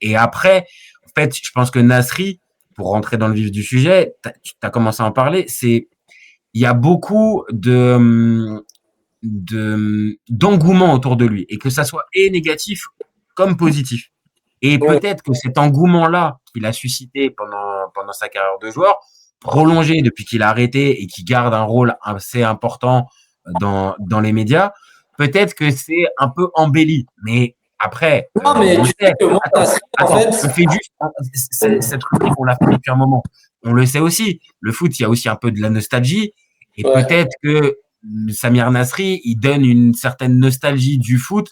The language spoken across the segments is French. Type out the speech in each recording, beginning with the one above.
Et après, en fait, je pense que Nasri, pour rentrer dans le vif du sujet, tu as commencé à en parler, il y a beaucoup d'engouement autour de lui, et que ça soit et négatif comme positif. Et Ouais. peut-être que cet engouement-là qu'il a suscité pendant sa carrière de joueur, prolongé depuis qu'il a arrêté et qui garde un rôle assez important dans les médias, peut-être que c'est un peu embelli. Mais après, Non, mais on tu sais sait. que moi, Nasri, en Attends, fait, on fait juste cette rubrique, on l'a fait depuis un moment. On le sait aussi. Le foot, il y a aussi un peu de la nostalgie. Et ouais. peut-être que Samir Nasri, il donne une certaine nostalgie du foot,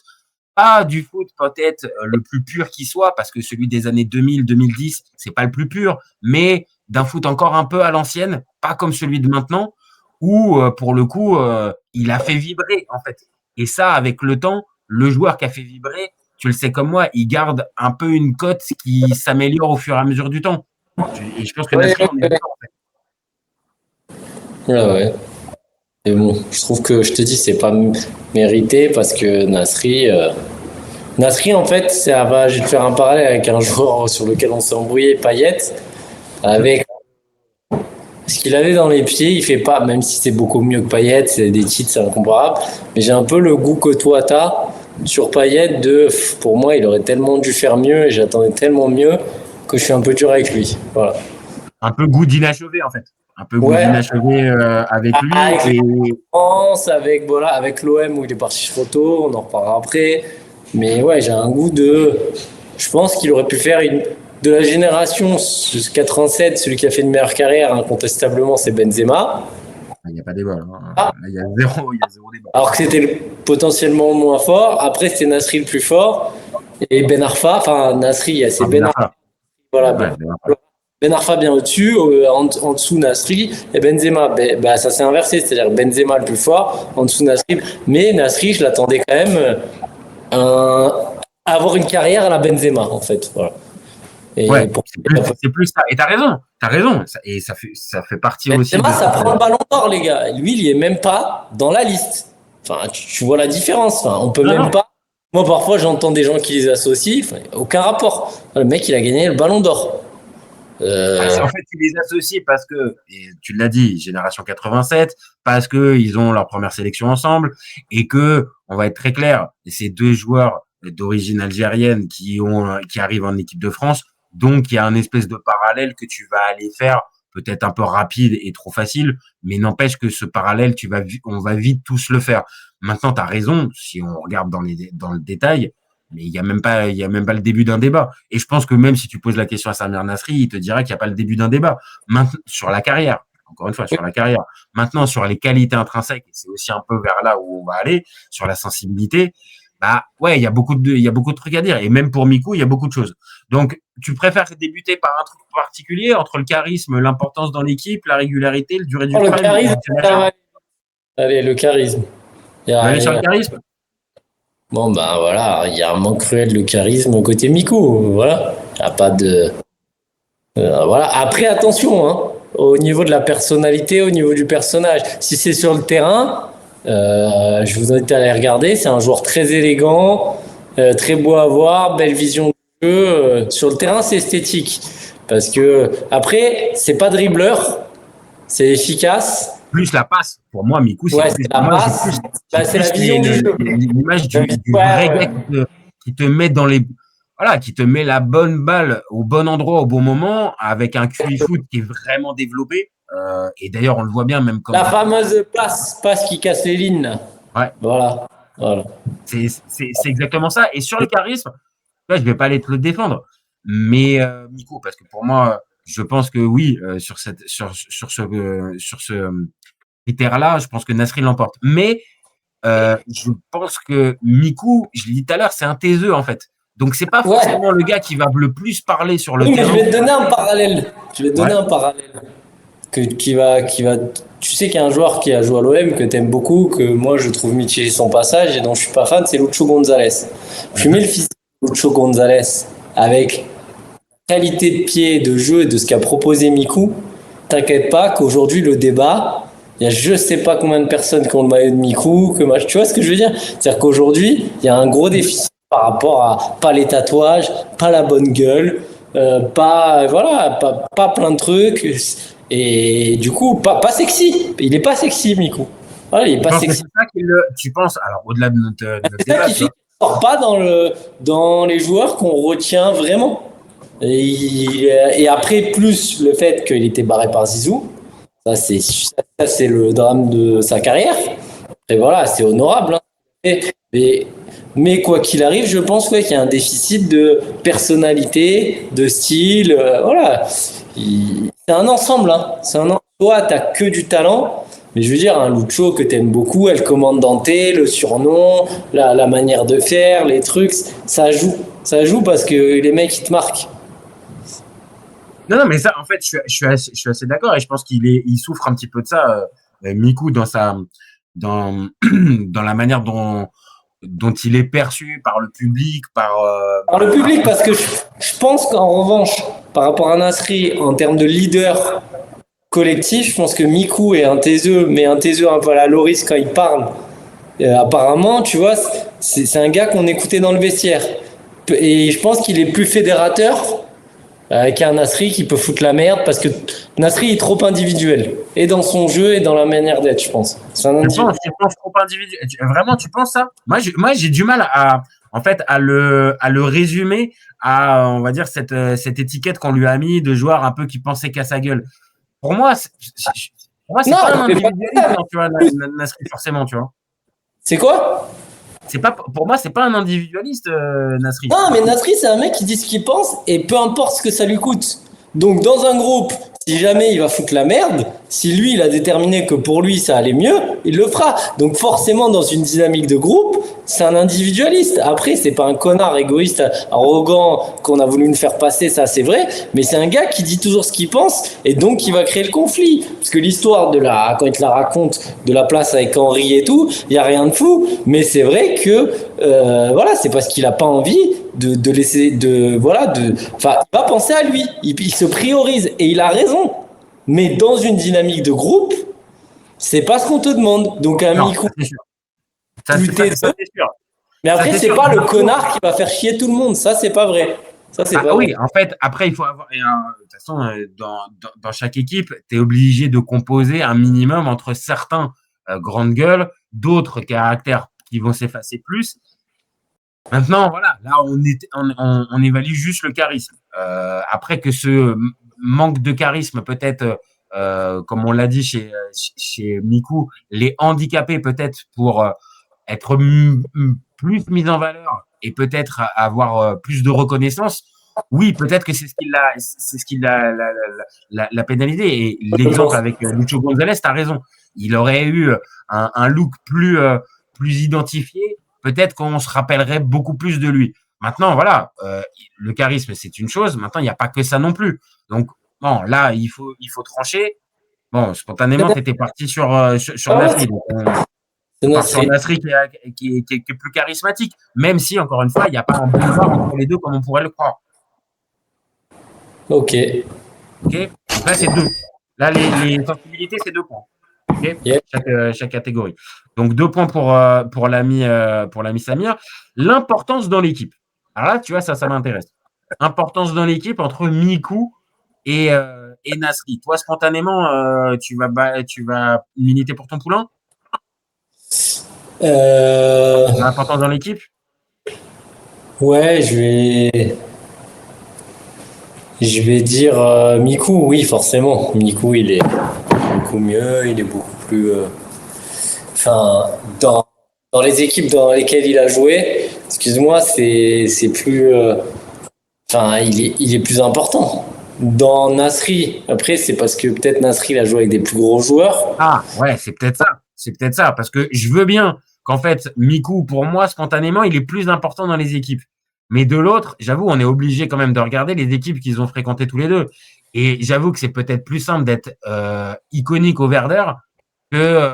pas du foot peut-être le plus pur qui soit, parce que celui des années 2000, 2010, c'est pas le plus pur, mais d'un foot encore un peu à l'ancienne, pas comme celui de maintenant, où pour le coup, il a fait vibrer en fait. Et ça, avec le temps, le joueur qui a fait vibrer, tu le sais comme moi, il garde un peu une cote qui s'améliore au fur et à mesure du temps. Et je pense que Ouais, Nasri en est d'accord. En fait. ouais, ouais. Et bon, je trouve que je te dis, c'est pas mérité parce que Nasri, en fait, je vais te faire un parallèle avec un joueur sur lequel on s'est embrouillé, Payet, avec ce qu'il avait dans les pieds. Il fait pas, même si c'est beaucoup mieux que Payet, c'est des titres, c'est incomparable. Mais j'ai un peu le goût que toi t'as sur Payet pour moi, il aurait tellement dû faire mieux et j'attendais tellement mieux que je suis un peu dur avec lui. Voilà. Un peu goût d'inachevé en fait. Un peu goût Ouais, d'inachevé avec lui. avec Et France, avec, voilà, avec l'OM où il est parti trop tôt, on en reparlera après. Mais ouais, j'ai un goût de. Je pense qu'il aurait pu faire de la génération 87, celui qui a fait une meilleure carrière, incontestablement, c'est Benzema. il n'y a pas débat. Hein. Ah, Là, il y a zéro débat. alors que c'était potentiellement le moins fort. Après, c'était Nasri le plus fort. Et Ben Arfa, enfin, Nasri, c'est Ah, Ben Ben Arfa. Arfa. Voilà, Ouais, Ben Arfa. Ben Arfa bien au-dessus, en dessous Nasri, et Benzema. Bah, ça s'est inversé, c'est-à-dire Benzema le plus fort, en dessous Nasri. Mais Nasri, je l'attendais quand même avoir une carrière à la Benzema, en fait. Voilà. Et Ouais, pour c'est plus ça. Et t'as raison, t'as raison. Et ça fait partie aussi Benzema, de ça cette. prend le ballon d'or, les gars. Lui, il est même pas dans la liste. Enfin, tu vois la différence. Enfin, on peut Non, même non. pas. Moi, parfois, j'entends des gens qui les associent. Enfin, aucun rapport. Le mec, il a gagné le ballon d'or. En fait, tu les associes parce que, et tu l'as dit, génération 87, parce que ils ont leur première sélection ensemble, et que, on va être très clair, ces deux joueurs d'origine algérienne qui arrivent en équipe de France, donc il y a un espèce de parallèle que tu vas aller faire, peut-être un peu rapide et trop facile, mais n'empêche que ce parallèle, on va vite tous le faire. Maintenant, tu as raison, si on regarde dans le détail, mais il y a même pas le début d'un débat. Et je pense que même si tu poses la question à Samir Nasri, il te dira qu'il n'y a pas le début d'un débat. Maintenant, sur la carrière, encore une fois, sur la carrière. Maintenant, sur les qualités intrinsèques, et c'est aussi un peu vers là où on va aller, sur la sensibilité, bah ouais, il y a beaucoup de trucs à dire. Et même pour Mikou, il y a beaucoup de choses. Donc, tu préfères débuter par un truc particulier entre le charisme, l'importance dans l'équipe, la régularité, le durée du le prime, charisme, allez, le charisme. Il y on va aller a, sur il y le a... charisme. Bon, bah voilà, il y a un manque cruel de charisme côté Miku. Voilà. Il n'y a pas de. Voilà. Après, attention, hein, au niveau de la personnalité, au niveau du personnage. Si c'est sur le terrain, je vous invite à aller regarder. C'est un joueur très élégant, très beau à voir, belle vision de jeu. Sur le terrain, c'est esthétique. Parce que, après, c'est pas dribbleur, c'est efficace. Plus la passe. Pour moi, Mikou, c'est Ouais, plus. c'est la Moi, passe. j'ai Bah, c'est la plus vision du jeu. l'image du Ouais, vrai gars ouais. qui te met dans les. Voilà, qui te met la bonne balle au bon endroit au bon moment, avec un QI foot qui est vraiment développé. Et d'ailleurs, on le voit bien, même La quand. fameuse passe qui casse les lignes. Là. Ouais, Voilà. Voilà. c'est exactement ça. Et sur le charisme, là, je vais pas aller te le défendre. Mais Mikou, parce que pour moi, je pense que oui, sur ce critère-là, je pense que Nasri l'emporte. Mais je pense que Mikou, je l'ai dit tout à l'heure, c'est un taiseux en fait. Donc c'est pas Ouais. forcément le gars qui va le plus parler sur le Oui, mais je terrain. vais te donner un parallèle. Je vais te donner Ouais. un parallèle. Qui va. Tu sais qu'il y a un joueur qui a joué à l'OM que t'aimes beaucoup, que moi je trouve mitigé son passage et dont je suis pas fan, c'est Lucho Gonzalez. Tu mets le fils de Lucho Gonzalez avec qualité de pied, de jeu et de ce qu'a proposé Mikou. T'inquiète pas qu'aujourd'hui le débat, il y a je sais pas combien de personnes qui ont le maillot de Mikou, tu vois ce que je veux dire? C'est-à-dire qu'aujourd'hui, il y a un gros déficit par rapport à pas les tatouages, pas la bonne gueule, pas plein de trucs. Et du coup, pas sexy. Il est pas sexy, Miku. Voilà, il est Tu pas penses que sexy. c'est ça tu penses, alors au-delà de notre C'est ça débat, qui tu fait vois. qu'il ne sort pas dans les joueurs qu'on retient vraiment. Et après, plus le fait qu'il était barré par Zizou, ça, c'est le drame de sa carrière. Et voilà, c'est honorable. Hein. Mais, mais quoi qu'il arrive, je pense qu'il y a un déficit de personnalité, de style. Voilà. C'est un ensemble. Hein. C'est un ensemble. Toi, tu n'as que du talent. Mais je veux dire, un Lucho que tu aimes beaucoup, elle commande Dante, le surnom, la manière de faire, les trucs, ça joue. Ça joue parce que les mecs, ils te marquent. Non, non, mais ça, en fait, je suis assez d'accord et je pense il souffre un petit peu de ça, Miku, dans, dans la manière dont il est perçu par le public, Par le public, parce que je pense qu'en revanche, par rapport à Nasri, en termes de leader collectif, je pense que Miku est un taiseux, mais un taiseux un peu à la Loris quand il parle. Apparemment, tu vois, c'est un gars qu'on écoutait dans le vestiaire. Et je pense qu'il est plus fédérateur qu'un Nasri qui peut foutre la merde parce que Nasri est trop individuel. Et dans son jeu et dans la manière d'être, je pense. C'est un individu. tu penses trop individuel. Vraiment, tu penses ça? Moi, j'ai du mal en fait, à le résumer à, on va dire, cette étiquette qu'on lui a mis de joueur un peu qui pensait qu'à sa gueule. Pour moi, pour moi, c'est Non, pas un c'est pas individualiste, ça. hein, tu vois, Nasri, forcément, tu vois. C'est quoi? C'est pas, pour moi, c'est pas un individualiste, Nasri. Non, mais Nasri, c'est un mec qui dit ce qu'il pense et peu importe ce que ça lui coûte. Donc, dans un groupe, si jamais il va foutre la merde, si lui, il a déterminé que pour lui, ça allait mieux, il le fera. Donc, forcément, dans une dynamique de groupe, c'est un individualiste. Après, c'est pas un connard égoïste, arrogant, qu'on a voulu nous faire passer, ça, c'est vrai. Mais c'est un gars qui dit toujours ce qu'il pense et donc qui va créer le conflit. Parce que l'histoire quand il te la raconte, de la place avec Henri et tout, il y a rien de fou. Mais c'est vrai que, voilà, c'est parce qu'il a pas envie de laisser enfin il va penser à lui, il se priorise et il a raison, mais dans une dynamique de groupe c'est pas ce qu'on te demande, donc un Non, micro ça, c'est sûr. plus Ça, taiseux, c'est sûr. mais Ça, après c'est c'est sûr. pas le connard qui va faire chier tout le monde, ça c'est pas vrai, ça c'est Bah pas vrai. oui, en fait, après, il faut avoir. De toute façon, dans chaque équipe, tu es obligé de composer un minimum entre certains grandes gueules, d'autres caractères qui vont s'effacer plus. Maintenant, voilà, là, on évalue juste le charisme. Après que manque de charisme, peut-être, comme on l'a dit chez Miku, les handicaper peut-être pour être plus mis en valeur et peut-être avoir plus de reconnaissance. Oui, peut-être que c'est ce qui l'a pénalisé. Et l'exemple avec Lucho Gonzalez, tu as raison. Il aurait eu un look plus identifié. Peut-être qu'on se rappellerait beaucoup plus de lui. Maintenant, voilà, le charisme, c'est une chose. Maintenant, il n'y a pas que ça non plus. Donc, bon, là, il faut trancher. Bon, spontanément, tu étais parti sur Ah ouais, Nasri. Donc, c'est on part sur Nasri. Nasri qui est plus charismatique, même si, encore une fois, il n'y a pas un boulevard entre les deux comme on pourrait le croire. Ok. Ok. Donc là, c'est deux. Là, les sensibilités, c'est 2 points. Ok. Yep. Chaque catégorie. Donc 2 points pour l'ami Samir. L'importance dans l'équipe. Alors là, tu vois, ça m'intéresse. Importance dans l'équipe entre Miku et Nasri. Toi, spontanément, tu vas militer pour ton poulain? euh, L'importance dans l'équipe? ouais, je vais dire Miku, oui forcément, Miku il est beaucoup mieux, il est beaucoup plus enfin, dans les équipes dans lesquelles il a joué, excuse-moi, c'est plus. Enfin, il est plus important. Dans Nasri, après, c'est parce que peut-être Nasri il a joué avec des plus gros joueurs. Ah, ouais, c'est peut-être ça. C'est peut-être ça. Parce que je veux bien qu'en fait, Miku, pour moi, spontanément, il est plus important dans les équipes. Mais de l'autre, j'avoue, on est obligé quand même de regarder les équipes qu'ils ont fréquentées tous les deux. Et j'avoue que c'est peut-être plus simple d'être iconique au Werder que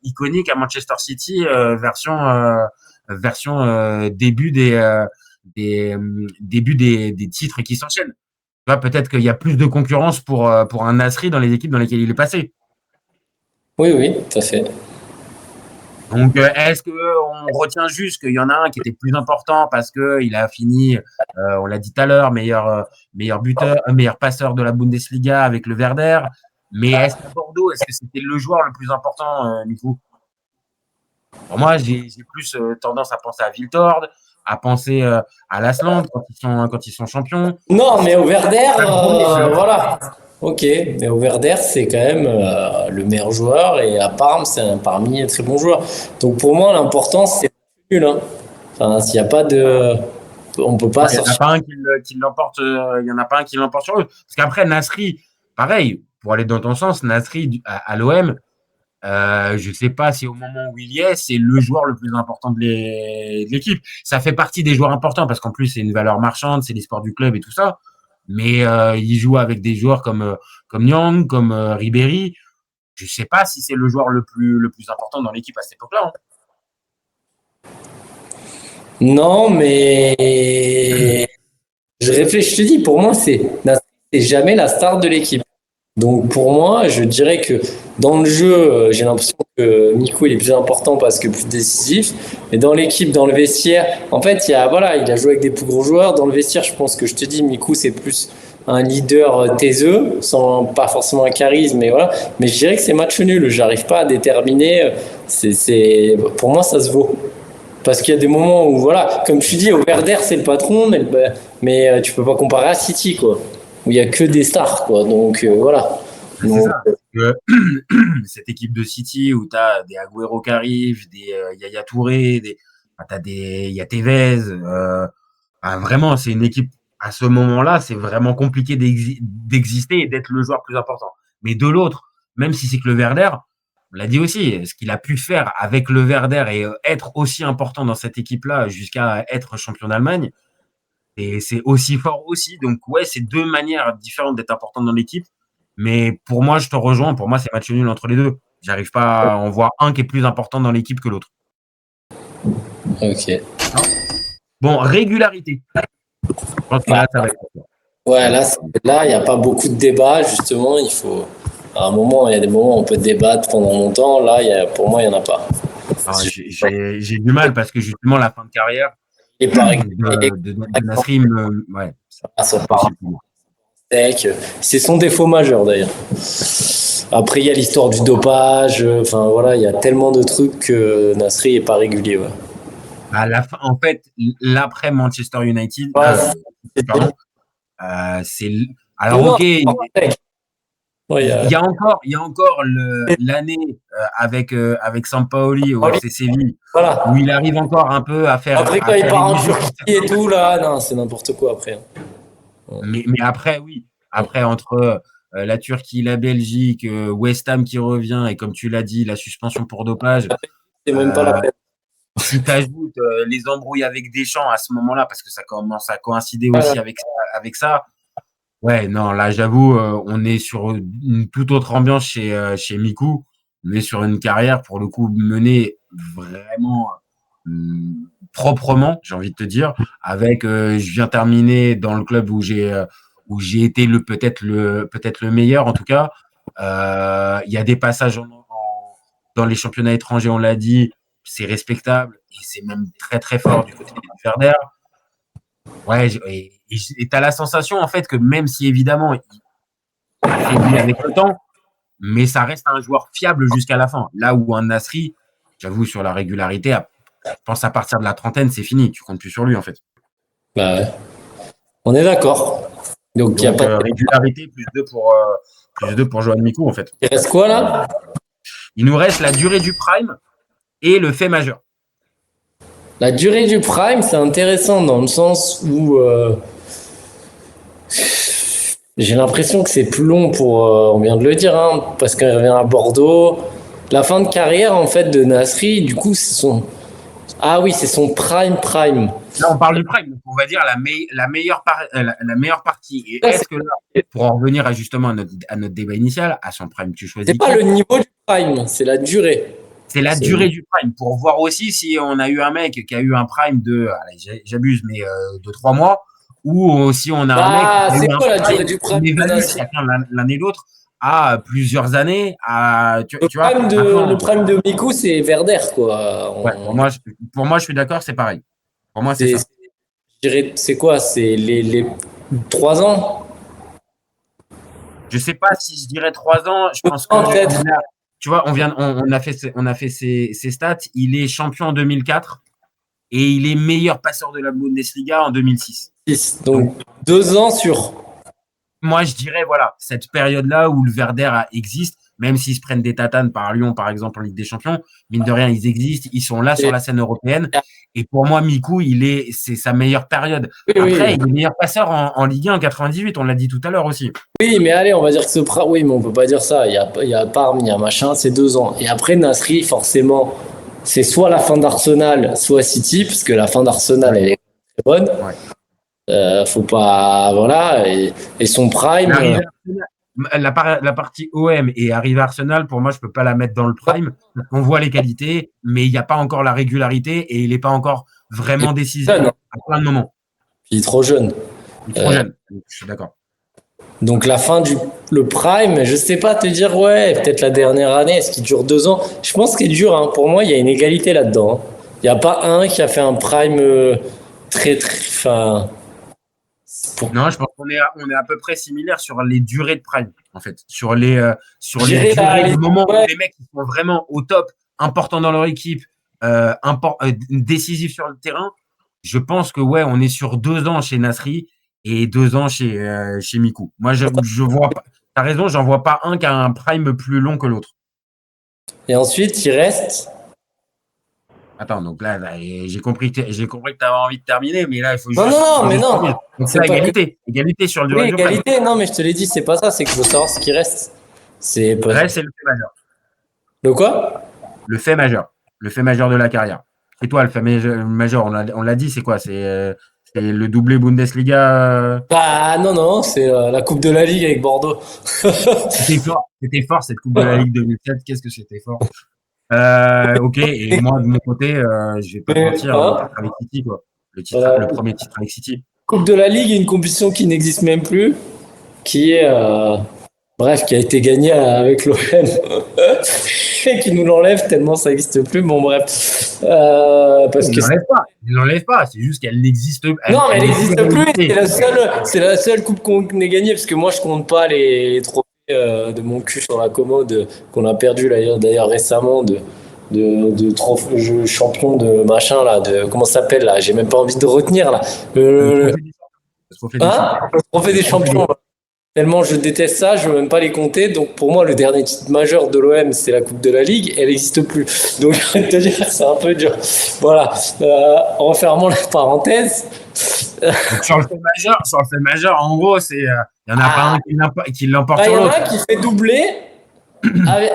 iconique à Manchester City, version début des titres qui s'enchaînent. Tu vois, peut-être qu'il y a plus de concurrence pour un Nasri dans les équipes dans lesquelles il est passé. Oui, oui, tout à fait. Donc, est-ce qu'on retient juste qu'il y en a un qui était plus important parce qu'il a fini, on l'a dit tout à l'heure, meilleur buteur, meilleur passeur de la Bundesliga avec le Werder. Mais est-ce qu'à Bordeaux, est-ce que c'était le joueur le plus important, Nico? Pour moi, j'ai plus tendance à penser à Wiltord, à penser à Lasland quand ils sont champions. Non, mais au Werder, voilà. Ok, mais au Werder, c'est quand même le meilleur joueur et à Parme, c'est un parmi les très bons joueurs. Donc pour moi, l'important, c'est nul. Hein. Enfin, s'il n'y a pas de. On peut pas Il n'y en a sortir. pas un qui l'emporte, il y en a pas un qui l'emporte sur eux. Parce qu'après, Nasri, pareil, pour aller dans ton sens, Nasri à l'OM, je ne sais pas si au moment où il y est, c'est le joueur le plus important de l'équipe. Ça fait partie des joueurs importants parce qu'en plus, c'est une valeur marchande, c'est l'espoir du club et tout ça. Mais il joue avec des joueurs comme Nyang, comme Ribéry. Je ne sais pas si c'est le joueur le plus important dans l'équipe à cette époque-là. Hein. Non, mais je réfléchis, je te dis, pour moi, c'est jamais la star de l'équipe. Donc pour moi, je dirais que dans le jeu, j'ai l'impression que Miku il est plus important parce que plus décisif. Mais dans l'équipe, dans le vestiaire, en fait, il a joué avec des plus gros joueurs. Dans le vestiaire, je pense que je te dis, Miku c'est plus un leader taiseux, sans pas forcément un charisme, mais voilà. Mais je dirais que c'est match nul. J'arrive pas à déterminer. Pour moi, ça se vaut. Parce qu'il y a des moments où, voilà, comme tu dis, au Werder, c'est le patron, mais tu peux pas comparer à City, quoi. Où il y a que des stars, quoi. Donc, voilà. C'est Donc, ça. Cette équipe de City où tu as des Agüero qui arrivent, des Yaya Touré, il y a Tevez. Vraiment, c'est une équipe, à ce moment-là, c'est vraiment compliqué d'exister et d'être le joueur plus important. Mais de l'autre, même si c'est que le Werder, on l'a dit aussi, ce qu'il a pu faire avec le Werder et être aussi important dans cette équipe-là jusqu'à être champion d'Allemagne, et c'est aussi fort aussi. Donc, ouais, c'est deux manières différentes d'être important dans l'équipe. Mais pour moi, je te rejoins. Pour moi, c'est match nul entre les deux. J'arrive pas à en voir un qui est plus important dans l'équipe que l'autre. ok. Bon, régularité. Je pense que là, ça va être. Ouais, là, il n'y a pas beaucoup de débat, justement. À un moment, il y a des moments où on peut débattre pendant longtemps. Là, pour moi, il n'y en a pas. J'ai du mal parce que justement, la fin de carrière Et pareil, de Nasri, ouais, ça part sec. C'est son défaut majeur, d'ailleurs. Après, il y a l'histoire du dopage. Enfin, voilà, il y a tellement de trucs que Nasri n'est pas régulier. Ouais. à la fin, en fait, l'après Manchester United, pardon, c'est. Alors, ok, Ouais, il y a encore l'année avec Sampaoli au FC Séville voilà. où il arrive encore un peu à faire. Après, quand il part en Turquie et tout, là, non, c'est n'importe quoi après. Mais après, oui. Après, entre la Turquie, la Belgique, West Ham qui revient et comme tu l'as dit, la suspension pour dopage. C'est même pas la peine. Si tu ajoutes les embrouilles avec Deschamps à ce moment-là, parce que ça commence à coïncider aussi avec ça. Ouais, non, là, j'avoue, on est sur une toute autre ambiance chez Miku. On est sur une carrière, pour le coup, menée vraiment proprement, j'ai envie de te dire, avec, je viens terminer dans le club où j'ai été peut-être le meilleur, en tout cas. Il y a des passages dans les championnats étrangers, on l'a dit, c'est respectable et c'est même très, très fort du côté du Werder. Ouais, et tu as la sensation, en fait, que même si, évidemment, il affaiblit avec le temps, mais ça reste un joueur fiable jusqu'à la fin. Là où un Nasri, j'avoue, sur la régularité, je pense à partir de la trentaine, c'est fini. Tu comptes plus sur lui, en fait. Bah ouais. On est d'accord. Donc, il y a pas de... régularité, plus 2 pour Johan Mikou, en fait. Il reste quoi, là? Il nous reste la durée du prime et le fait majeur. La durée du prime, c'est intéressant dans le sens où j'ai l'impression que c'est plus long on vient de le dire, hein, parce qu'il revient à Bordeaux. La fin de carrière, en fait, de Nasri, du coup, ah oui, c'est son prime. Là, on parle du prime, donc on va dire la meilleure partie. Et est-ce que là, pour en revenir justement à notre débat initial, à son prime, tu choisis C'est pas le niveau du prime, c'est la durée. C'est la durée du prime, pour voir aussi si on a eu un mec qui a eu un prime j'abuse, mais de 3 mois, ou si on a un mec qui a eu c'est un quoi la prime, durée du prime? on évalue chacun l'un et l'autre à plusieurs années. Tu vois, Le prime de Miku, c'est Werder, quoi. ouais, pour moi, je suis d'accord, c'est pareil. Pour moi, c'est C'est, ça. je dirais, c'est quoi? C'est les 3 ans? Je sais pas si je dirais 3 ans. Je pense que Non, peut-être. tu vois, on a fait ses stats. Il est champion en 2004 et il est meilleur passeur de la Bundesliga en 2006. 6. Donc, Donc, 2 ans sur. moi, je dirais, voilà, cette période-là où le Werder existe, même s'ils se prennent des tatanes par Lyon, par exemple, en Ligue des Champions, mine de rien, ils existent, ils sont là sur Et- la scène européenne. Et pour moi, Miku, c'est sa meilleure période. Oui, Après, oui. il est meilleur passeur en Ligue 1 en 98, on l'a dit tout à l'heure aussi. Oui, mais allez, on va dire que oui, mais on peut pas dire ça. Il y a Parme, il y a machin, c'est 2 ans. Et après, Nasri, forcément, c'est soit la fin d'Arsenal, soit City, parce que la fin d'Arsenal, Ouais, elle est très bonne. ouais. Faut pas, voilà. Et son prime, L'arrivée Arsenal, la partie OM et arrivée Arsenal, pour moi, je peux pas la mettre dans le prime. On voit les qualités, mais il n'y a pas encore la régularité et il n'est pas encore il est vraiment décisif jeune, hein. à plein de moments. Il est trop jeune. Il est trop jeune. Je suis d'accord. Donc la fin du le prime, je sais pas te dire ouais, peut-être la dernière année, est-ce qu'il dure 2 ans? Je pense qu'il dure. Hein. Pour moi, il y a une égalité là-dedans. Hein. Il n'y a pas un qui a fait un prime très très. Enfin, pour Non, je pense on est à peu près similaire sur les durées de prime, en fait. Sur les gérer durées de moments où ouais. les mecs ils sont vraiment au top, importants dans leur équipe, décisifs sur le terrain. Je pense que, ouais, on est sur 2 ans chez Nasri et 2 ans chez Miku. Moi, je vois pas. T'as raison, j'en vois pas un qui a un prime plus long que l'autre. Et ensuite, il reste. Attends, donc là, j'ai compris que tu avais envie de terminer, mais là, Non, non, faut non, mais juste non. finir. Donc C'est là, pas que. égalité. Égalité sur le Oui, durée du prime. égalité. Non, mais je te l'ai dit, c'est pas ça. C'est que je veux savoir ce qui reste. C'est pas. Reste, c'est le fait majeur. Le quoi? Le fait majeur. Le fait majeur de la carrière. Et toi, le fait majeur, on l'a dit, c'est quoi? C'est le doublé Bundesliga. Bah non, non, c'est la Coupe de la Ligue avec Bordeaux. C'était fort. C'était fort, cette Coupe de la Ligue 2007. Qu'est-ce que c'était fort. Ok, et moi, de mon côté, je vais pas te mentir, le Hein? titre avec City, quoi. Le Voilà. premier titre avec City. Coupe de la Ligue est une compétition qui n'existe même plus, qui est, bref, qui a été gagnée avec l'OM et qui nous l'enlève tellement ça n'existe plus. Bon, bref. Parce Ils que l'enlèvent pas. Ils l'enlèvent pas. C'est juste qu'elle n'existe pas. non, mais elle Elle est n'existe plus. C'est la seule coupe qu'on ait gagnée parce que moi je compte pas les trophées de mon cul sur la commode qu'on a perdu d'ailleurs récemment de trophée champion de machin là, de comment ça s'appelle là. J'ai même pas envie de retenir là. Le- Le trophée des champions. Hein? Le trophée des champions. Tellement je déteste ça, je veux même pas les compter. Donc pour moi, le dernier titre majeur de l'OM, c'est la Coupe de la Ligue. Elle n'existe plus. Donc je vais te dire, c'est un peu dur. Voilà. En refermant la parenthèse. Donc, sur le fait majeur, en gros, il y en a pas un qui l'emporte Il sur y en a l'autre. un qui fait doubler. Ouais.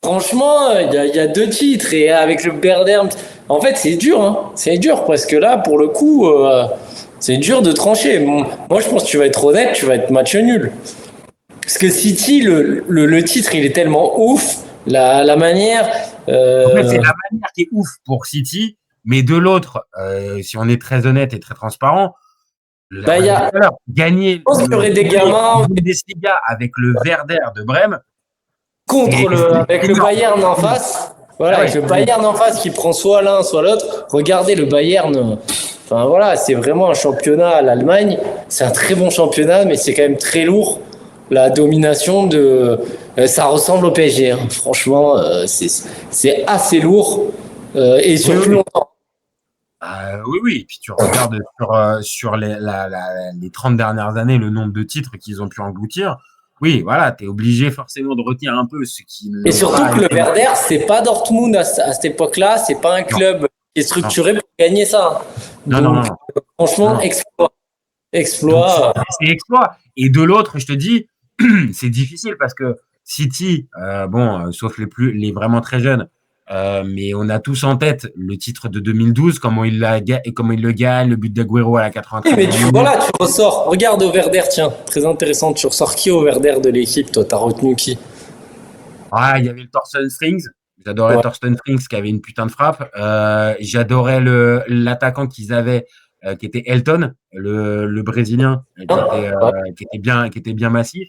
Franchement, y a 2 titres. Et avec le Werder, en fait, c'est dur. Hein. C'est dur parce que là, pour le coup, c'est dur de trancher. Moi, je pense que tu vas être honnête, tu vas être match nul. Parce que City, le titre, il est tellement ouf. La manière. En fait, c'est la manière qui est ouf pour City, mais de l'autre, si on est très honnête et très transparent, Bah, y a, gagner je pense qu'il y aurait des gamins Bundesliga avec le Werder de Brême, avec le Bayern en face. Voilà, avec le Bayern en face qui prend soit l'un, soit l'autre. Regardez le Bayern. Enfin voilà, c'est vraiment un championnat à l'Allemagne. C'est un très bon championnat, mais c'est quand même très lourd. La domination ça ressemble au PSG. Hein. Franchement, c'est assez lourd et sur plus longtemps. Oui, oui. Et puis tu regardes sur les 30 dernières années le nombre de titres qu'ils ont pu engloutir. Oui, voilà, tu es obligé forcément de retenir un peu ce qui Et n'ont surtout pas que le été. Werder, c'est pas Dortmund à cette époque-là. C'est pas un club qui est structuré pour gagner ça. Non, Donc, non, non. franchement, Non. exploit. Donc, Exploit. c'est exploit. Et de l'autre, je te dis, c'est difficile parce que City, sauf les vraiment très jeunes, mais on a tous en tête le titre de 2012, comment il le gagne, le but d'Aguero à la Oui, mais 93e minute. voilà, tu ressors. Regarde au Werder, tiens, très intéressant. Tu ressors qui au Werder de l'équipe, toi? T'as retenu qui? Ah, il y avait le Thorsten Frings. J'adorais Ouais. Thorsten Frings qui avait une putain de frappe. J'adorais l'attaquant qu'ils avaient, qui était Elton, le Brésilien, Hein? Ouais. qui était bien massif.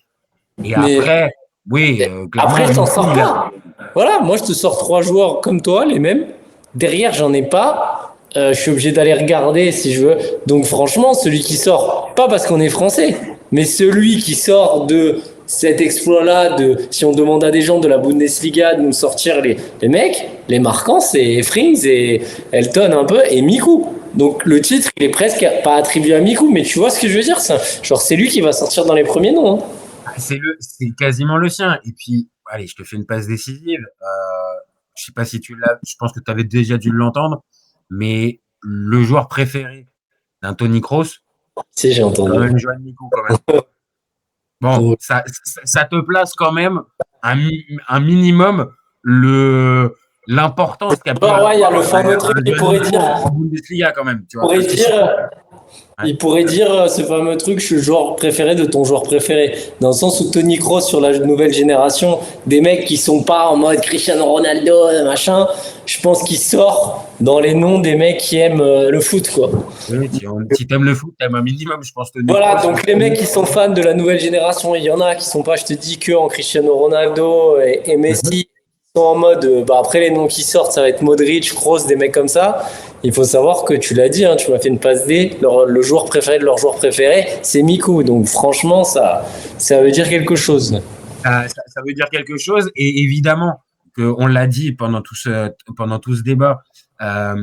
Et Mais après, oui, clairement, après, je t'en Miku, sors pas. Voilà, moi, je te sors 3 joueurs comme toi, les mêmes. Derrière, j'en ai pas. Je suis obligé d'aller regarder si je veux. Donc, franchement, celui qui sort, pas parce qu'on est français, mais celui qui sort de cet exploit-là, si on demande à des gens de la Bundesliga de nous sortir les mecs, les marquants, c'est Frings et Elton un peu et Miku. Donc, le titre, il est presque pas attribué à Miku, mais tu vois ce que je veux dire, ça? Genre, c'est lui qui va sortir dans les premiers noms, hein. c'est quasiment le sien. Et puis, allez, je te fais une passe décisive. Je sais pas si tu l'as, je pense que tu avais déjà dû l'entendre, mais le joueur préféré d'un Tony Kroos, Si, j'ai c'est quand entendu. même Johan Miku, quand même. Bon, ça te place quand même un minimum l'importance qu'a pu Ouais, il y a avoir le fameux truc, un il Johan pourrait Miku dire, en Bundesliga quand même, tu vois. pourrait Parce que si, dire, ouais. il pourrait dire ce fameux truc, je suis le joueur préféré de ton joueur préféré. Dans le sens où Tony Kroos sur la nouvelle génération, des mecs qui sont pas en mode Cristiano Ronaldo, machin, je pense qu'il sort dans les noms des mecs qui aiment le foot, quoi. Oui, si t'aimes le foot, t'aimes un minimum, je pense, Tony Voilà, Kroos. donc les mecs qui sont fans de la nouvelle génération, il y en a qui sont pas, je te dis, que en Cristiano Ronaldo et Messi, sont en mode, après les noms qui sortent, ça va être Modric, Kroos, des mecs comme ça. Il faut savoir que tu l'as dit, hein, tu m'as fait une passe D, le joueur préféré de leur joueur préféré, c'est Miku. Donc franchement, ça veut dire quelque chose. Ça veut dire quelque chose. Et évidemment, on l'a dit pendant tout ce débat, euh,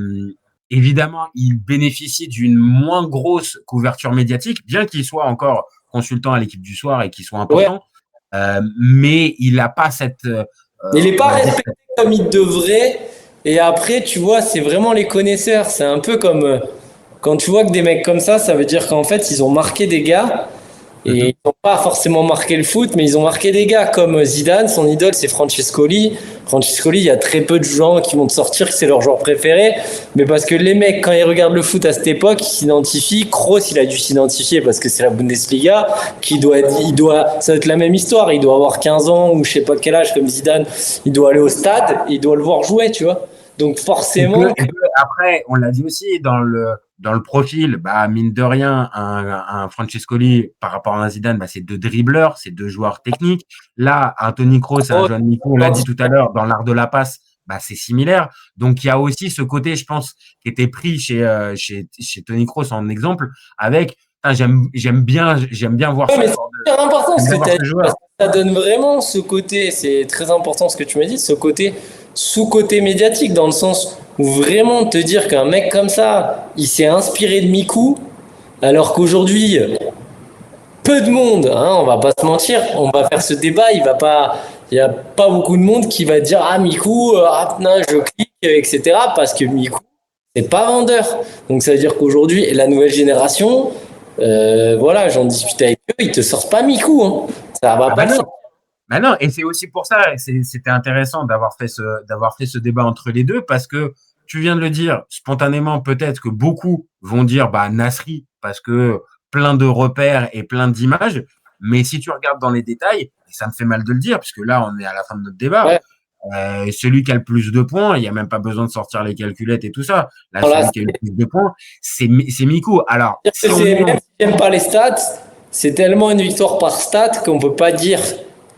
évidemment, il bénéficie d'une moins grosse couverture médiatique, bien qu'il soit encore consultant à l'équipe du soir et qu'il soit Ouais, important. Mais il n'a pas cette, il n'est on pas va dire, respecté comme il devrait. Et après, tu vois, c'est vraiment les connaisseurs. C'est un peu comme quand tu vois que des mecs comme ça veut dire qu'en fait, ils ont marqué des gars. Et ils n'ont pas forcément marqué le foot, mais ils ont marqué des gars comme Zidane, son idole c'est Francescoli. Francescoli, il y a très peu de gens qui vont te sortir que c'est leur joueur préféré, mais parce que les mecs, quand ils regardent le foot à cette époque, ils s'identifient. Kroos, il a dû s'identifier parce que c'est la Bundesliga, ça va être la même histoire. Il doit avoir 15 ans ou je sais pas quel âge comme Zidane. Il doit aller au stade, il doit le voir jouer, tu vois. Donc forcément, après, on l'a dit aussi dans le profil, bah, mine de rien, un Francescoli par rapport à un Zidane, bah, c'est deux dribbleurs, c'est deux joueurs techniques. Là, un Toni Kroos et un Joan Mico, on l'a dit tout à l'heure, dans l'art de la passe, bah, c'est similaire. Donc, il y a aussi ce côté, je pense, qui était pris chez Toni Kroos en exemple, avec, j'aime bien voir ouais, ce mais c'est genre super important j'aime ce bien que tu voir as ce dit, joueur. parce que ça donne vraiment ce côté, c'est très important ce que tu m'as dit, ce côté sous-côté médiatique, dans le sens où vraiment te dire qu'un mec comme ça, il s'est inspiré de Miku, alors qu'aujourd'hui, peu de monde, hein, on va pas se mentir, on va faire ce débat, il y a pas beaucoup de monde qui va dire ah Miku, ah putain, je clique, etc. Parce que Miku, c'est pas vendeur. Donc ça veut dire qu'aujourd'hui, la nouvelle génération, voilà, j'en discutais avec eux, ils te sortent pas Miku, hein. Ça va Ah pas bah le non, sortir. bah non, et c'est aussi pour ça, c'était intéressant d'avoir fait ce débat entre les deux parce que tu viens de le dire spontanément, peut-être que beaucoup vont dire bah Nasri parce que plein de repères et plein d'images, mais si tu regardes dans les détails, et ça me fait mal de le dire puisque là on est à la fin de notre débat, Ouais. celui qui a le plus de points, il n'y a même pas besoin de sortir les calculettes et tout ça. Là, Voilà, celui qui a le plus de points, c'est Miku. Alors, si on même demande, si j'aime pas les stats, c'est tellement une victoire par stat qu'on peut pas dire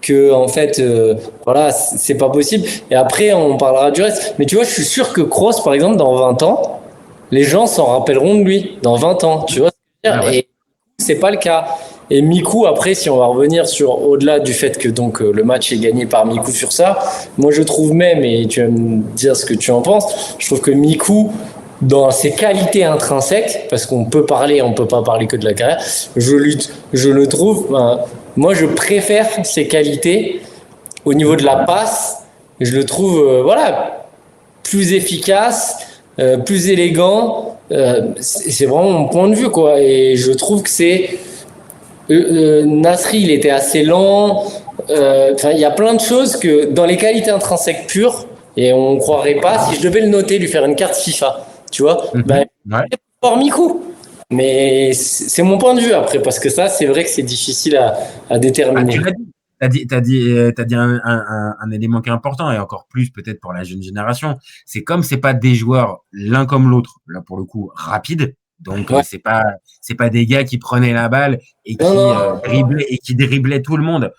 que en fait voilà, c'est pas possible. Et après on parlera du reste. Mais tu vois, je suis sûr que Kroos par exemple dans 20 ans, les gens s'en rappelleront de lui dans 20 ans, tu vois ce que je veux ah dire. ouais, Et c'est pas le cas. Et Miku, après, si on va revenir sur au-delà du fait que donc le match est gagné par Miku sur ça, moi je trouve même, et tu vas me dire ce que tu en penses, je trouve que Miku, dans ses qualités intrinsèques, parce qu'on peut parler, on peut pas parler que de la carrière, je le trouve, moi je préfère ses qualités au niveau de la passe, je le trouve, voilà, plus efficace, plus élégant. C'est vraiment mon point de vue, quoi. Et je trouve que c'est. Nasri, il était assez lent. Enfin, il y a plein de choses que, dans les qualités intrinsèques pures, et on ne croirait pas, si je devais le noter, lui faire une carte FIFA, tu vois, ben, ouais. fort Miku. Mais c'est mon point de vue après, parce que ça, c'est vrai que c'est difficile à Ah, tu déterminer. l'as dit. T'as dit un élément qui est important et encore plus peut-être pour la jeune génération. C'est comme c'est pas des joueurs l'un comme l'autre, là pour le coup, rapides. Donc Ouais. c'est pas des gars qui prenaient la balle Non, non. et qui driblaient tout le monde.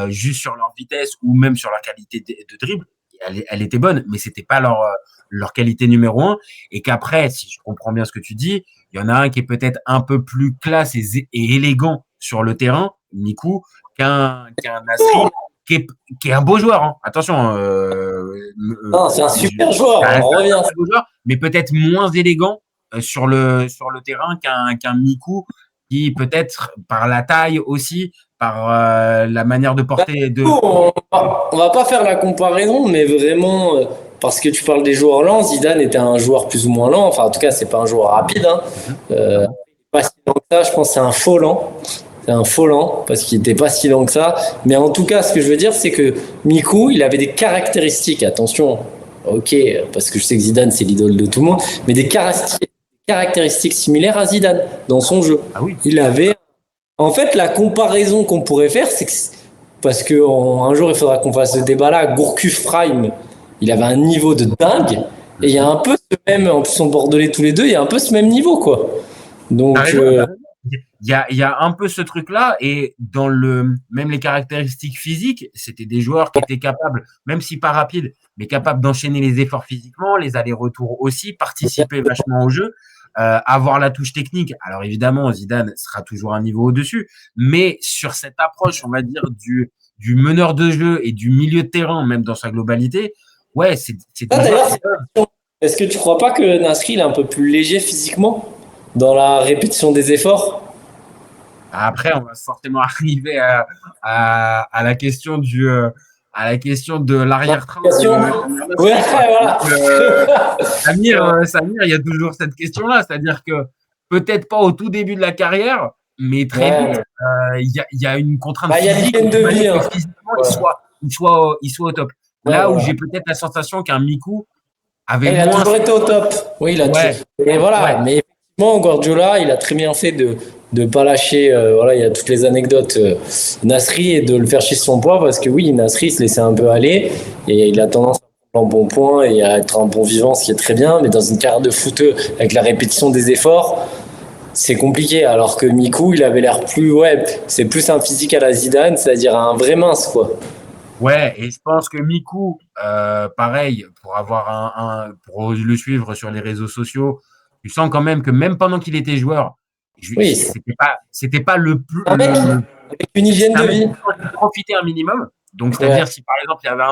juste sur leur vitesse ou même sur leur qualité de dribble, elle était bonne, mais c'était pas leur qualité numéro un. Et qu'après, si je comprends bien ce que tu dis, il y en a un qui est peut-être un peu plus classe et élégant sur le terrain, Mikou, qu'un Nasri, qui est, qui est un beau joueur. Hein. Attention, Non, c'est un super joueur, ça on reste en revient. un beau joueur, mais peut-être moins élégant sur le terrain qu'un Mikou qui peut-être par la taille aussi, par la manière de porter de. On va pas faire la comparaison, mais vraiment, parce que tu parles des joueurs lents, Zidane était un joueur plus ou moins lent. Enfin, en tout cas, c'est pas un joueur rapide. Hein. Pas si lent que ça, je pense que c'est un faux lent. C'est un faux lent, parce qu'il était pas si lent que ça. Mais en tout cas, ce que je veux dire, c'est que Mikou, il avait des caractéristiques, attention, ok, parce que je sais que Zidane, c'est l'idole de tout le monde, mais des caractéristiques similaires à Zidane dans son jeu. Ah oui. Il avait en fait, la comparaison qu'on pourrait faire, c'est que, parce que un jour il faudra qu'on fasse ce débat-là, Gourcuff Prime, il avait un niveau de dingue, et il y a un peu ce même, en plus on bordelais tous les deux, il y a un peu ce même niveau, quoi. T'as Donc, raison, t'as raison. Il y a un peu ce truc-là, et dans même les caractéristiques physiques, c'était des joueurs qui étaient capables, même si pas rapides, mais capables d'enchaîner les efforts physiquement, les allers-retours aussi, participer vachement au jeu, avoir la touche technique. Alors évidemment, Zidane sera toujours un niveau au-dessus, mais sur cette approche, on va dire, du meneur de jeu et du milieu de terrain, même dans sa globalité, ouais, c'est des joueurs. d'ailleurs, est-ce que tu crois pas que Nasri il est un peu plus léger physiquement dans la répétition des efforts? Après, on va forcément arriver à la question à la question de l'arrière-train de Question. Samir Ouais, Nasri, quoi. voilà. Donc, Samir, il y a toujours cette question-là, c'est-à-dire que peut-être pas au tout début de la carrière, mais très vite, Ouais. il y a une contrainte Bah, il y a physique l'hygiène qui de fallait vie, que hein. physiquement Ouais. il soit au top. Ouais, Là où voilà. j'ai peut-être la sensation qu'un Mikou avait Il a moins. toujours été au top. Oui, il a tout. Ouais, Et ouais, voilà. Mais effectivement, Guardiola, il a très bien fait de ne pas lâcher. Voilà, il y a toutes les anecdotes Nasri et de le faire chier sur son poids parce que oui, Nasri se laissait un peu aller et il a tendance à prendre un bon point et à être un bon vivant, ce qui est très bien. Mais dans une carrière de footeux avec la répétition des efforts, c'est compliqué. Alors que Mikou, il avait l'air plus, ouais, c'est plus un physique à la Zidane, c'est-à-dire un vrai mince, quoi. ouais, et je pense que Miku, pareil, pour avoir pour le suivre sur les réseaux sociaux, tu sens quand même que même pendant qu'il était joueur, Oui, c'est c'était pas le plus, un mec avec une hygiène c'était de un mec vie. qui profitait un minimum. Donc, Ouais. c'est-à-dire si par exemple il y avait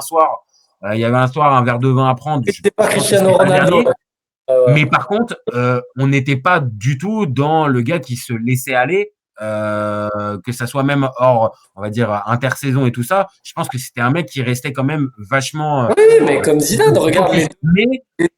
un soir un verre de vin à prendre, C'est pas je pense que Cristiano c'était pas le Ronaldo. dernier. Ouais. Mais par contre, on n'était pas du tout dans le gars qui se laissait aller, que ça soit même hors, on va dire, intersaison et tout ça. Je pense que c'était un mec qui restait quand même vachement Oui, mais comme Zidane, regarde focus.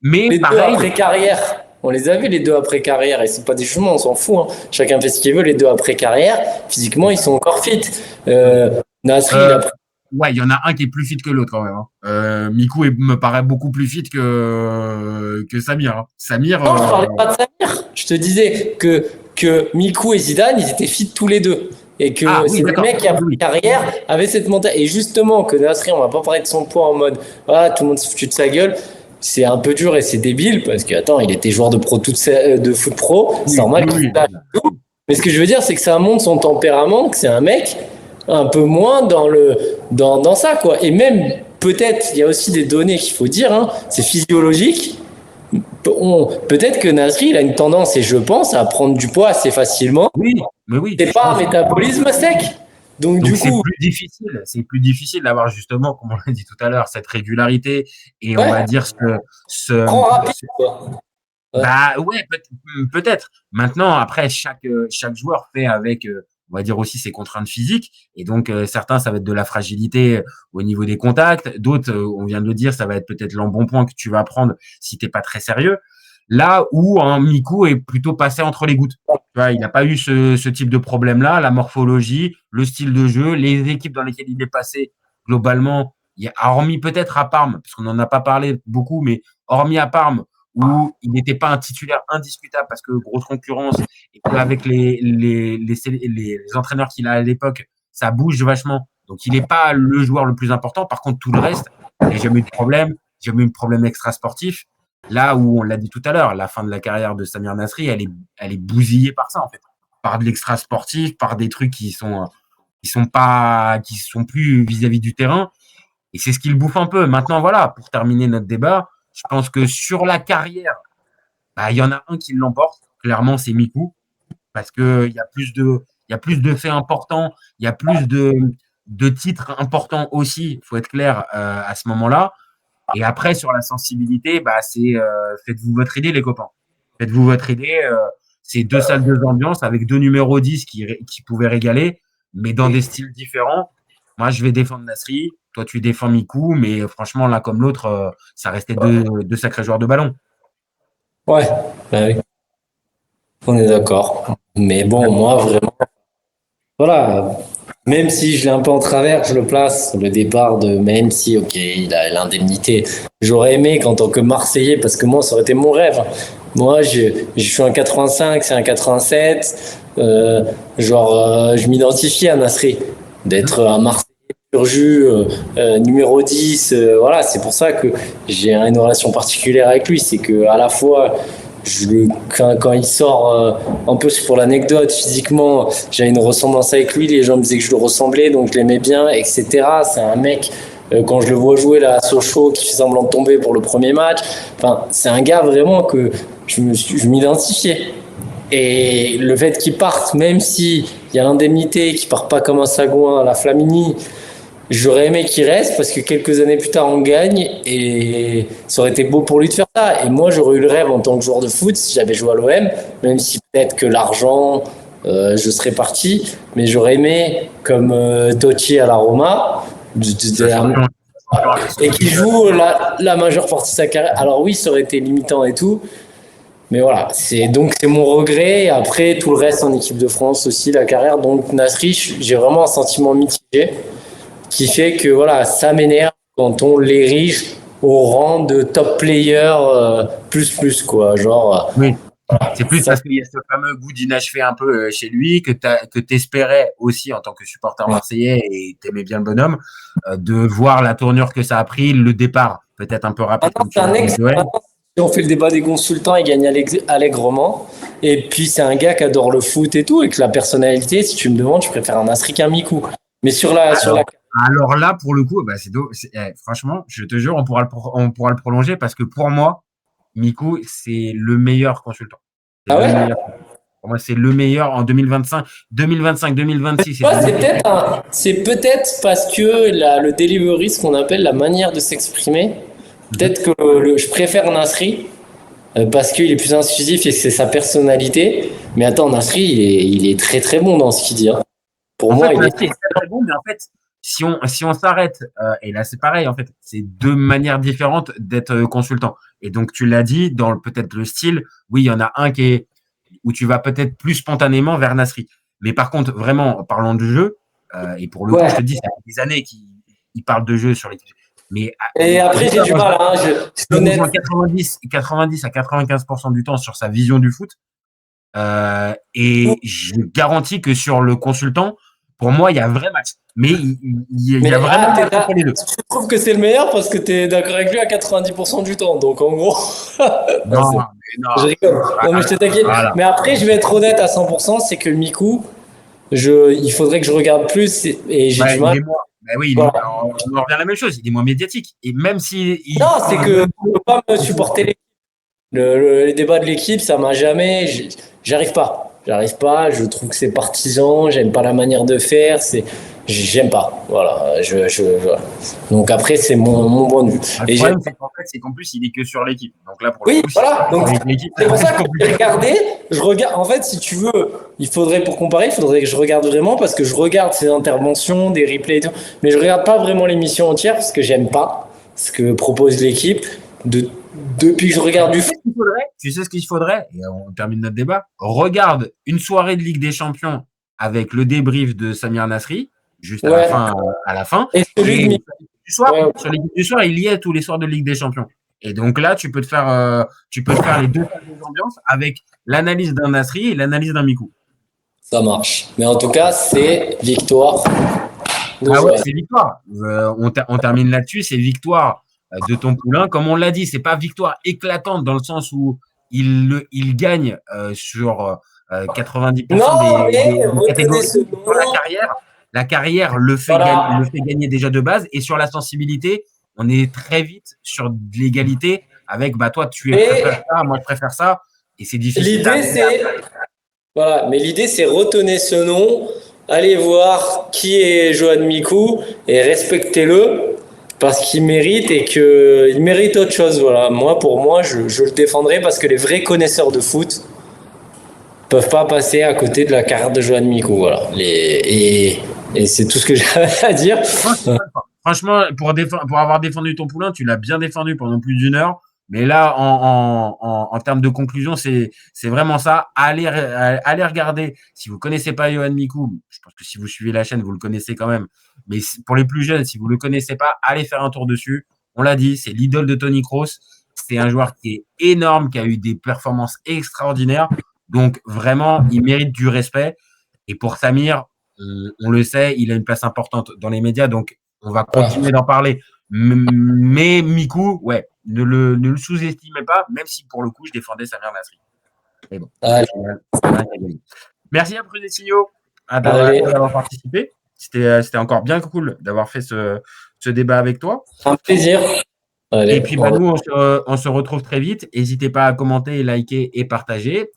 Mais les deux pareil, après carrière. On les a vus les deux après carrière et c'est pas des jugements, on s'en fout. Hein. Chacun fait ce qu'il veut. Les deux après carrière, physiquement, ils sont encore fit. Nasri, il euh, a pris. ouais, il y en a un qui est plus fit que l'autre quand même. Hein. Mikou me paraît beaucoup plus fit que Samir. Hein. Samir, Non, je parlais pas de Samir. Je te disais que Mikou et Zidane, ils étaient fit tous les deux. Et ah que oui, c'est des d'accord. mecs qui, après Oui, carrière, avaient cette mentalité. Et justement, que Nasri, on va pas parler de son poids en mode, ah, tout le monde s'est foutu de sa gueule. C'est un peu dur et c'est débile parce que, attends, il était joueur de pro de foot pro. C'est oui, normal oui, qu'il oui. lâche tout. Mais ce que je veux dire, c'est que ça montre son tempérament, que c'est un mec un peu moins dans ça, quoi. Et même, peut-être, il y a aussi des données qu'il faut dire, hein, c'est physiologique. Peut-être que Nasri, il a une tendance, et je pense, à prendre du poids assez facilement. Oui, mais oui, C'est je pas un pense. métabolisme sec. Donc, Donc du coup, c'est plus difficile d'avoir justement, comme on l'a dit tout à l'heure, cette régularité et on va ouais, dire prends rapide, quoi. Ouais. bah ouais, peut-être. Maintenant, après, chaque joueur fait avec, on va dire aussi ses contraintes physiques. Et donc, certains, ça va être de la fragilité au niveau des contacts. D'autres, on vient de le dire, ça va être peut-être l'embonpoint que tu vas prendre si t'es pas très sérieux. Là où un Miku est plutôt passé entre les gouttes. Tu vois, il n'a pas eu ce type de problème-là, la morphologie, le style de jeu, les équipes dans lesquelles il est passé, globalement, hormis peut-être à Parme, parce qu'on n'en a pas parlé beaucoup, mais hormis à Parme, où il n'était pas un titulaire indiscutable parce que grosse concurrence et qu'avec les entraîneurs qu'il a à l'époque, ça bouge vachement. Donc, il n'est pas le joueur le plus important. Par contre, tout le reste, il n'a jamais eu de problème, jamais eu de problème extra-sportif. Là où on l'a dit tout à l'heure, la fin de la carrière de Samir Nasri, elle est bousillée par ça, en fait. Par de l'extra-sportif, par des trucs qui sont qui sont plus vis-à-vis du terrain. Et c'est ce qui le bouffe un peu. Maintenant, voilà, pour terminer notre débat, je pense que sur la carrière, bah, il y en a un qui l'emporte. Clairement, c'est Miku. Parce que il y a plus de faits importants, il y a plus de titres importants aussi, il faut être clair à ce moment-là. Et après, sur la sensibilité, bah, c'est faites-vous votre idée, les copains. Faites-vous votre idée. C'est deux salles, deux ambiances avec deux numéros 10 qui pouvaient régaler, mais dans des styles différents. Moi, je vais défendre Nasri, toi, tu défends Miku, mais franchement, l'un comme l'autre, ça restait deux sacrés joueurs de ballon. Ouais, bah oui, on est d'accord. Mais bon, moi, vraiment, voilà, même si je l'ai un peu en travers, je le place, le départ de, même si, ok, il a l'indemnité. J'aurais aimé qu'en tant que Marseillais, parce que moi, ça aurait été mon rêve. Moi, je suis un 85, c'est un 87. Je m'identifie à Nasri, d'être un Marseillais pur jus, numéro 10. Voilà, c'est pour ça que j'ai une relation particulière avec lui. C'est que à la fois, quand il sort, un peu pour l'anecdote, physiquement, j'ai une ressemblance avec lui, les gens me disaient que je le ressemblais, donc je l'aimais bien, etc. C'est un mec, quand je le vois jouer là à Sochaux, qui fait semblant de tomber pour le premier match, enfin, c'est un gars vraiment que je m'identifiais. Et le fait qu'il parte, même s'il y a l'indemnité, qu'il part pas comme un sagouin à la Flamini, j'aurais aimé qu'il reste parce que quelques années plus tard on gagne et ça aurait été beau pour lui de faire ça. Et moi j'aurais eu le rêve en tant que joueur de foot si j'avais joué à l'OM, même si peut-être que l'argent, je serais parti, mais j'aurais aimé comme Totti à la Roma et qui joue la majeure partie de sa carrière. Alors oui, ça aurait été limitant et tout, mais voilà, c'est mon regret. Après, tout le reste en équipe de France aussi, la carrière. Donc, Nasri, j'ai vraiment un sentiment mitigé qui fait que voilà, ça m'énerve quand on l'érige au rang de top player plus quoi. Genre, Oui. C'est plus ça, parce qu'il y a ce fameux goût d'inachevé un peu chez lui que t'espérais aussi en tant que supporter marseillais et t'aimais bien le bonhomme de voir la tournure que ça a pris, le départ peut-être un peu rapide comme tu c'est un l'as dit. ex. Si on fait le débat des consultants, il gagne allègrement. Et puis, c'est un gars qui adore le foot et tout, et que la personnalité, si tu me demandes, je préfère un Nasri qu'un Mikou. Mais Alors là, pour le coup, bah, franchement, je te jure, on pourra le prolonger parce que pour moi, Miku, c'est le meilleur consultant. C'est Ah le ouais? meilleur. Pour moi, c'est le meilleur en 2025, 2025, 2026. Ouais, c'est peut-être parce que le delivery, ce qu'on appelle la manière de s'exprimer, peut-être que je préfère Nasri parce qu'il est plus incisif et c'est sa personnalité. Mais attends, Nasri, il est très très bon dans ce qu'il dit, hein. Pour En moi, fait, il là, est. c'est très bon, mais en fait, si on s'arrête, et là, c'est pareil, en fait, c'est deux manières différentes d'être consultant. Et donc, tu l'as dit, dans peut-être le style, oui, il y en a un où tu vas peut-être plus spontanément vers Nasri. Mais par contre, vraiment, parlant du jeu, et pour le coup, je Ouais. te dis, ça fait des années qu'il parle de jeu sur les. Mais Et après, j'ai du moi, mal, hein, je suis je honnête. rejoins 90 à 95% du temps sur sa vision du foot. Et je garantis que sur le consultant, pour moi, il y a un vrai match. Mais il y a Mais vraiment match entre les deux. tu trouves que c'est le meilleur parce que tu es d'accord avec lui à 90% du temps. Donc en gros, non, Non, mais je non. rigole. Non, mais je Voilà. te taquine. Voilà. Mais après, je vais être honnête à 100%, c'est que Miku, il faudrait que je regarde plus et j'ai du Ouais, il mal. est moins. Ben oui, Voilà. on en revient à la même chose. Il est moins médiatique. Et même si Non, c'est que même je peux pas me supporter les débats de l'équipe, ça m'a jamais. J'arrive pas. J'arrive pas. Je trouve que c'est partisan. J'aime pas la manière de faire. J'aime pas. Voilà. Voilà. Donc après, c'est mon point de vue. le Et problème, c'est qu'en plus, il est que sur l'équipe. Donc là, pour le oui, coup, si voilà. Donc avec l'équipe, c'est pour ça c'est que compliqué. j'ai regardé. Je regarde. En fait, si tu veux, pour comparer, il faudrait que je regarde vraiment parce que je regarde ses interventions, des replays et tout. Mais je regarde pas vraiment l'émission entière parce que j'aime pas ce que propose l'équipe. De, Depuis que je regarde du foot. Tu sais ce qu'il faudrait, et on termine notre débat. Regarde une soirée de Ligue des Champions avec le débrief de Samir Nasri, juste Ouais. à la fin. Et celui de Et du soir, Ouais. sur l'équipe du soir, il y est tous les soirs de Ligue des Champions. Et donc là, tu peux te faire les deux ambiances avec l'analyse d'un Nasri et l'analyse d'un Mikou. Ça marche. Mais en tout cas, c'est victoire de Ah ouais, jouer. c'est victoire. On termine là-dessus, c'est victoire de ton poulain. Comme on l'a dit, c'est pas victoire éclatante dans le sens où il gagne sur 90% Non, mais des retenez catégories. ce Sur la nom. carrière, La carrière le fait gagner déjà de base. Et sur la sensibilité, on est très vite sur de l'égalité avec bah, toi, tu préfères ça, moi, je préfère ça. Et c'est difficile. L'idée, c'est. Voilà, mais l'idée, c'est retenez ce nom, allez voir qui est Johan Mikou et respectez-le parce qu'il mérite et qu'il mérite autre chose. Voilà, moi, pour moi, je le défendrai parce que les vrais connaisseurs de foot peuvent pas passer à côté de la carte de Johan Mikou. Voilà, et c'est tout ce que j'ai à dire. Franchement, pour avoir défendu ton poulain, tu l'as bien défendu pendant plus d'1 heure. Mais là, en termes de conclusion, c'est vraiment ça. Allez regarder. Si vous connaissez pas Johan Mikou, je pense que si vous suivez la chaîne, vous le connaissez quand même. Mais pour les plus jeunes, si vous le connaissez pas, allez faire un tour dessus. On l'a dit, c'est l'idole de Tony Kroos. C'est un joueur qui est énorme, qui a eu des performances extraordinaires. Donc vraiment, il mérite du respect. Et pour Samir, on le sait, il a une place importante dans les médias. Donc on va continuer d'en parler. Mais Mikou, ouais, ne le sous-estimez pas, même si pour le coup, je défendais Samir Nasri. Mais bon, merci à Prudé Signaux d'avoir participé. C'était encore bien cool d'avoir fait ce débat avec toi. Un plaisir. Et puis, bah, nous, on se retrouve très vite. N'hésitez pas à commenter, liker et partager.